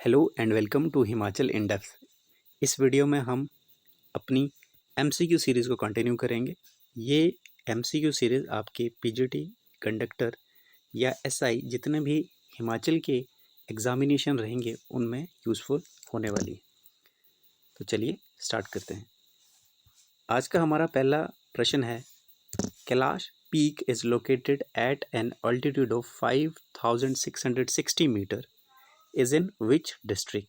Hello and welcome to Himachal in depth. इस video में हम अपनी एमसीक्यू सीरीज़ को कंटिन्यू करेंगे। ये एमसीक्यू सीरीज़ आपके पीजीटी, कंडक्टर या एसआई जितने भी हिमाचल के एग्जामिनेशन रहेंगे उनमें यूज़फुल होने वाली है। तो चलिए स्टार्ट करते हैं। आज का हमारा पहला प्रश्न है, Kailash peak is located at an altitude of 5660 metre is in which district.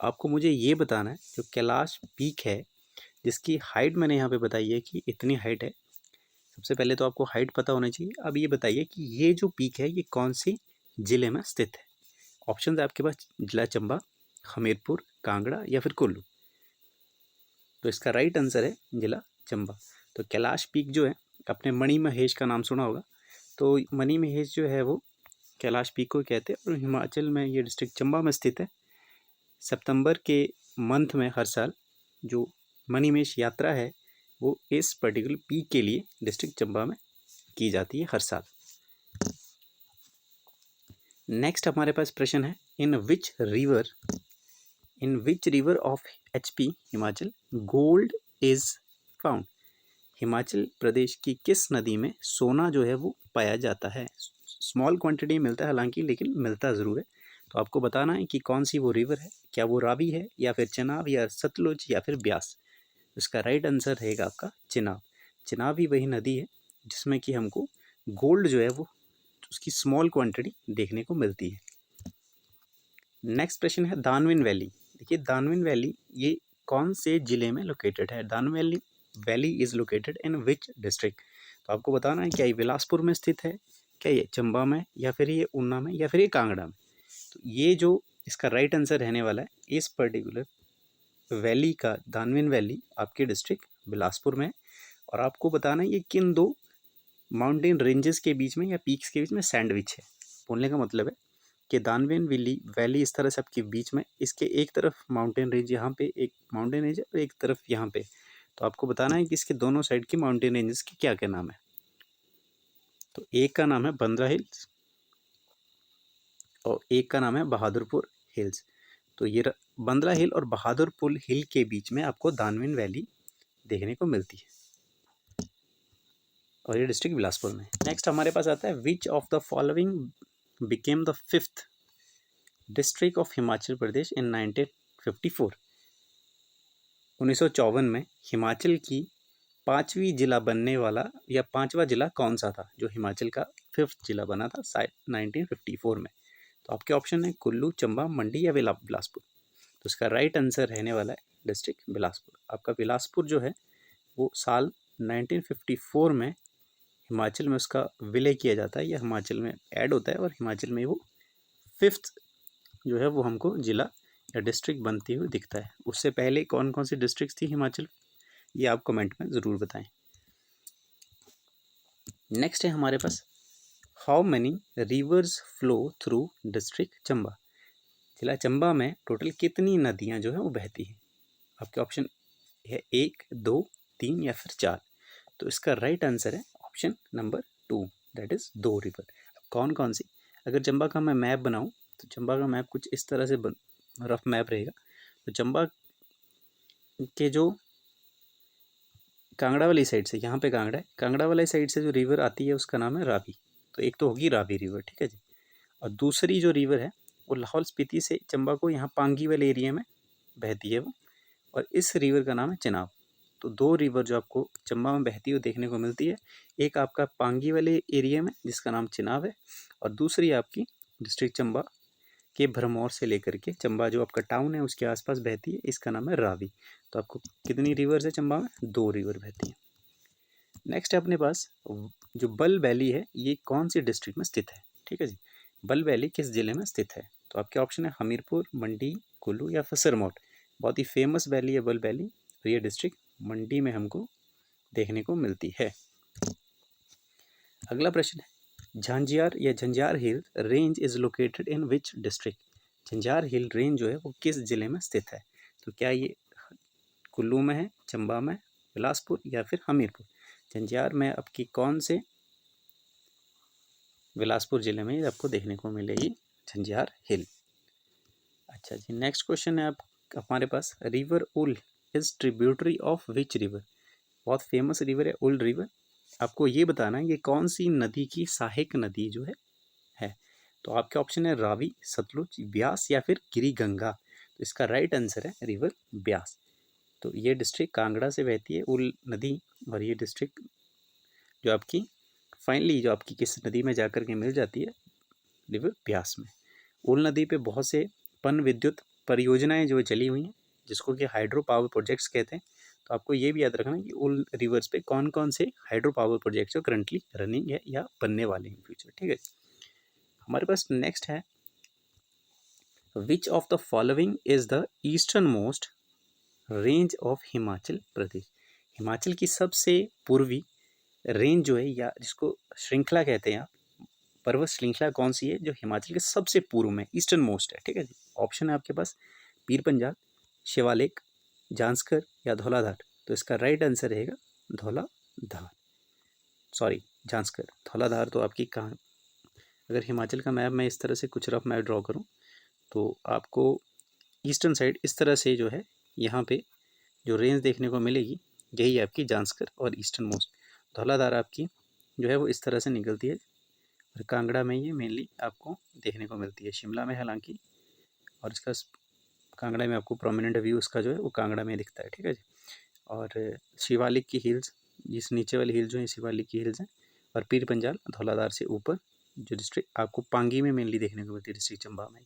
आपको मुझे ये बताना है जो कैलाश पीक है जिसकी हाइट मैंने यहाँ पे बताई है कि इतनी हाइट है। सबसे पहले तो आपको हाइट पता होना चाहिए। अब ये बताइए कि ये जो पीक है ये कौन सी ज़िले में स्थित है। ऑप्शन है आपके पास जिला चंबा, हमीरपुर, कांगड़ा या फिर कुल्लू। तो इसका राइट आंसर है जिला चंबा। तो कैलाश पीक जो है, आपने मणि महेश का नाम सुना होगा। तो मणि महेश जो है वो कैलाश पीक को कहते हैं और हिमाचल में ये डिस्ट्रिक्ट चंबा में स्थित है। सितंबर के मंथ में हर साल जो मणिमहेश यात्रा है वो इस पर्टिकुलर पीक के लिए डिस्ट्रिक्ट चंबा में की जाती है हर साल। नेक्स्ट हमारे पास प्रश्न है, in which river of HP Himachal gold is found. Himachal Pradesh की किस नदी में सोना जो है वो पाया जाता है। स्मॉल क्वांटिटी मिलता है हालांकि, लेकिन मिलता ज़रूर है। तो आपको बताना है कि कौन सी वो रिवर है, क्या वो रावी है या फिर चिनाब या सतलुज या फिर ब्यास। इसका राइट आंसर रहेगा आपका चिनाब। चिनाब ही वही नदी है जिसमें कि हमको गोल्ड जो है वो उसकी स्मॉल क्वांटिटी देखने को मिलती है। नेक्स्ट प्रश्न है, दानविन वैली। देखिए दानविन वैली ये कौन से ज़िले में लोकेटेड है। दानविन valley is located in which district. तो आपको बताना है क्या ये बिलासपुर में स्थित है, क्या ये चंबा में या फिर ये ऊना में या फिर ये कांगड़ा में। तो ये जो इसका राइट आंसर रहने वाला है, इस पर्टिकुलर वैली का दानविन वैली आपके डिस्ट्रिक्ट बिलासपुर में। और आपको बताना है ये किन दो माउंटेन रेंजेस के बीच में या पीक्स के बीच में सैंडविच है। बोलने का मतलब है कि दानविन वैली इस तरह से आपके बीच में, इसके एक तरफ माउंटेन रेंज, यहाँ पे एक माउंटेन रेंज है और एक तरफ यहाँ पे। तो आपको बताना है कि इसके दोनों साइड के माउंटेन रेंजेस के क्या क्या नाम है। तो एक का नाम है बंद्रा हिल्स और एक का नाम है बहादुरपुर हिल्स। तो ये बंद्रा हिल और बहादुरपुर हिल के बीच में आपको दानविन वैली देखने को मिलती है और ये डिस्ट्रिक्ट बिलासपुर में। नेक्स्ट हमारे पास आता है, which of the following became the 5th district of Himachal Pradesh in 1954। 1954 में हिमाचल की 5वीं जिला बनने वाला या 5वां जिला कौन सा था जो हिमाचल का 5th जिला बना था 1954 में। तो आपके ऑप्शन है कुल्लू, चंबा, मंडी या बिलासपुर। तो इसका राइट आंसर रहने वाला है डिस्ट्रिक्ट बिलासपुर। आपका बिलासपुर जो है वो साल 1954 में हिमाचल में उसका विलय किया जाता है या हिमाचल में ऐड होता है और हिमाचल में वो 5th जो है वो हमको जिला या डिस्ट्रिक्ट बनती हुई दिखता है। उससे पहले कौन कौन सी डिस्ट्रिक्ट थी हिमाचल, ये आप कमेंट में ज़रूर बताएं। नेक्स्ट है हमारे पास, how many rivers flow through district Chamba. जिला चंबा में टोटल कितनी नदियां जो है वो बहती हैं। आपके ऑप्शन है 1, 2, 3 या फिर 4। तो इसका राइट आंसर है option number 2, that is 2 river. अब कौन कौन सी, अगर चंबा का मैं मैप बनाऊं तो चंबा का मैप कुछ इस तरह से रफ मैप रहेगा। तो चंबा के जो कांगड़ा वाली साइड से, यहाँ पे कांगड़ा है, कांगड़ा वाली साइड से जो रिवर आती है उसका नाम है रावी। तो एक तो होगी रावी रिवर, ठीक है जी। और दूसरी जो रिवर है वो लाहौल स्पीति से चंबा को यहाँ पांगी वाले एरिया में बहती है वो, और इस रिवर का नाम है चिनाब। तो 2 रिवर जो आपको चंबा में बहती हुई देखने को मिलती है, एक आपका पांगी वाले एरिया में जिसका नाम चिनाब है और दूसरी आपकी डिस्ट्रिक्ट चंबा के भरमौर से लेकर के चंबा जो आपका टाउन है उसके आसपास बहती है, इसका नाम है रावी। तो आपको कितनी रिवर्स है चंबा में, 2 रिवर बहती हैं। नेक्स्ट है अपने पास जो बल वैली है ये कौन सी डिस्ट्रिक्ट में स्थित है, ठीक है जी। बल वैली किस जिले में स्थित है। तो आपके ऑप्शन है हमीरपुर, मंडी, कुल्लू या फिर सिरमौर। बहुत ही फेमस वैली है बल वैली और ये डिस्ट्रिक्ट मंडी में हमको देखने को मिलती है। अगला प्रश्न है, झांझियार या Jhanjhar hill range is located in which district. Jhanjhar hill range जो है वो किस जिले में स्थित है। तो क्या ये कुल्लू में है, चंबा में, बिलासपुर या फिर हमीरपुर। झंझार में आपकी कौन से बिलासपुर ज़िले में आपको देखने को मिलेगी झंझार हिल। अच्छा जी, नेक्स्ट क्वेश्चन है आप हमारे पास, river Ul is tributary of which river. बहुत फेमस रिवर है उल रिवर। आपको ये बताना है कि कौन सी नदी की सहायक नदी जो है। तो आपके ऑप्शन है रावी, सतलुज, ब्यास या फिर गिरी गंगा। तो इसका राइट आंसर है रिवर ब्यास। तो ये डिस्ट्रिक्ट कांगड़ा से बहती है उल नदी, और ये डिस्ट्रिक्ट जो आपकी फाइनली जो आपकी किस नदी में जाकर के मिल जाती है, रिवर ब्यास में। उल नदी पे बहुत से पन विद्युत परियोजनाएं जो चली हुई हैं, जिसको कि हाइड्रो पावर प्रोजेक्ट्स कहते हैं। तो आपको ये भी याद रखना कि उल रिवर्स पे कौन कौन से हाइड्रो पावर प्रोजेक्ट्स जो करंटली रनिंग है या बनने वाले हैं फ्यूचर। ठीक है, हमारे पास नेक्स्ट है, which of the following is the eastern most range of Himachal Pradesh. Himachal की सबसे पूर्वी रेंज जो है, या जिसको श्रृंखला कहते हैं, पर्वत श्रृंखला कौन सी है जो हिमाचल के सबसे पूर्व में ईस्टर्न मोस्ट है। ठीक है जी, ऑप्शन है आपके पास पीर पंजाल, शिवालिक, जांस्कर या धौलाधार। तो इसका राइट आंसर रहेगा धौलाधार, सॉरी जांस्कर। धौलाधार तो आपकी कहाँ, अगर हिमाचल का मैप मैं इस तरह से कुछ रफ मैप ड्रॉ करूँ तो आपको ईस्टर्न साइड इस तरह से जो है यहाँ पे जो रेंज देखने को मिलेगी, यही आपकी जांस्कर और ईस्टर्न मोस्ट। धौलाधार आपकी जो है वो इस तरह से निकलती है, और कांगड़ा में ये मेनली आपको देखने को मिलती है, शिमला में हालांकि, और इसका कांगड़ा में आपको प्रोमिनेंट व्यू उसका जो है वो कांगड़ा में दिखता है। ठीक है जी, और शिवालिक की हिल्स, जिस नीचे वाली हिल जो है शिवालिक की हिल्स हैं, और पीर पंजाल धौलाधार से ऊपर जो डिस्ट्रिक्ट आपको पांगी में मेनली देखने को मिलती है, डिस्ट्रिक्ट चंबा में।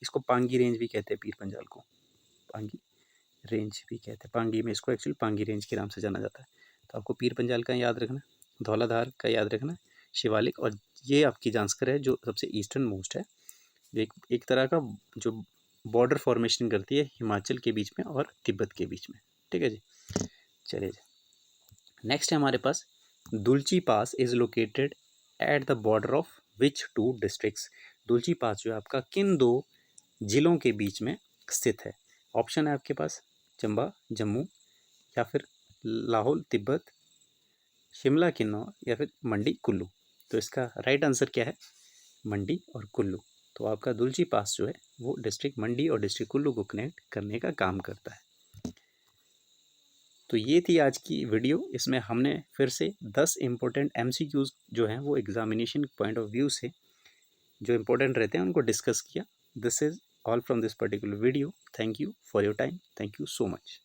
इसको पांगी रेंज भी कहते हैं, पीर पंजाल को पांगी रेंज भी कहते हैं। पांगी में इसको एक्चुअली पांगी रेंज के नाम से जाना जाता है। तो आपको पीर पंजाल का याद रखना, धौलाधार का याद रखना, शिवालिक, और ये आपकी जांस्कर है जो सबसे ईस्टर्न मोस्ट है, एक तरह का जो बॉर्डर फॉर्मेशन करती है हिमाचल के बीच में और तिब्बत के बीच में। ठीक है जी, चलिए जी, नेक्स्ट है हमारे पास, Dulchi pass is located at the border of which two districts. Dulchi pass जो है आपका किन दो जिलों के बीच में स्थित है। ऑप्शन है आपके पास चंबा जम्मू, या फिर लाहौल तिब्बत, शिमला किन्नौर, या फिर मंडी कुल्लू। तो इसका राइट आंसर क्या है, मंडी और कुल्लू। तो आपका दुलची पास जो है वो डिस्ट्रिक्ट मंडी और डिस्ट्रिक्ट कुल्लू को कनेक्ट करने का काम करता है। तो ये थी आज की वीडियो। इसमें हमने फिर से 10 इम्पोर्टेंट MCQs जो हैं वो एग्जामिनेशन पॉइंट ऑफ व्यू से जो इम्पोर्टेंट रहते हैं उनको डिस्कस किया। This is all from this particular video. Thank you for your time, thank you so much.